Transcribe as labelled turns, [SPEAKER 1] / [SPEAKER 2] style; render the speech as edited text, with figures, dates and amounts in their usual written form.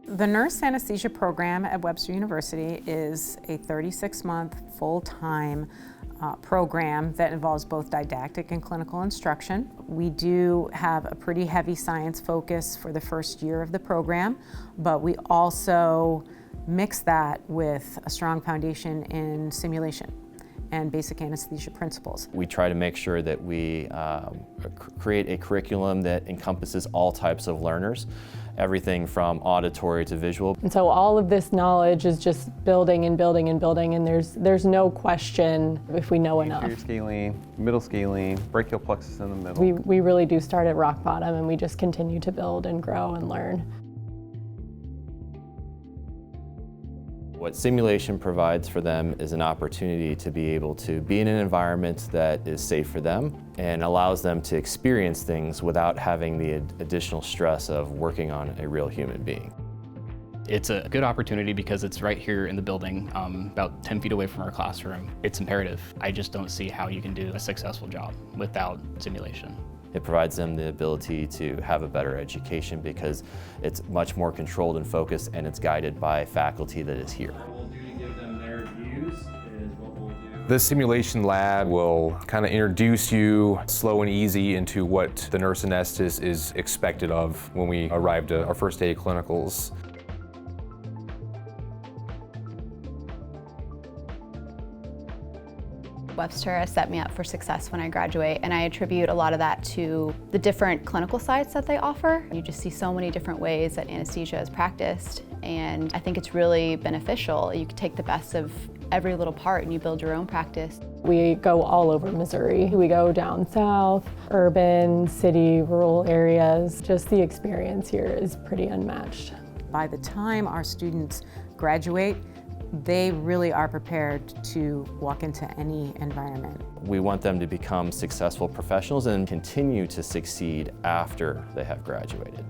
[SPEAKER 1] The nurse anesthesia program at Webster University is a 36-month full-time program that involves both didactic and clinical instruction. We do have a pretty heavy science focus for the first year of the program, but we also mix that with a strong foundation in simulation and basic anesthesia principles.
[SPEAKER 2] We try to make sure that we create a curriculum that encompasses all types of learners, everything from auditory to visual.
[SPEAKER 3] And so all of this knowledge is just building and building and building, and there's no question if we know enough.
[SPEAKER 4] Anterior scaling, middle scaling, brachial plexus in the middle.
[SPEAKER 3] We really do start at rock bottom, and we just continue to build and grow and learn.
[SPEAKER 2] What simulation provides for them is an opportunity to be able to be in an environment that is safe for them and allows them to experience things without having the additional stress of working on a real human being.
[SPEAKER 5] It's a good opportunity because it's right here in the building, about 10 feet away from our classroom. It's imperative. I just don't see how you can do a successful job without simulation.
[SPEAKER 2] It provides them the ability to have a better education because it's much more controlled and focused, and it's guided by faculty that is here.
[SPEAKER 6] What we'll do to give them their views is what we'll do.
[SPEAKER 7] The simulation lab will kind of introduce you slow and easy into what the nurse anesthetist is expected of when we arrived at our first day of clinicals.
[SPEAKER 8] Webster has set me up for success when I graduate, and I attribute a lot of that to the different clinical sites that they offer. You just see so many different ways that anesthesia is practiced, and I think it's really beneficial. You can take the best of every little part and you build your own practice.
[SPEAKER 3] We go all over Missouri. We go down south, urban, city, rural areas. Just the experience here is pretty unmatched.
[SPEAKER 1] By the time our students graduate, they really are prepared to walk into any environment.
[SPEAKER 2] We want them to become successful professionals and continue to succeed after they have graduated.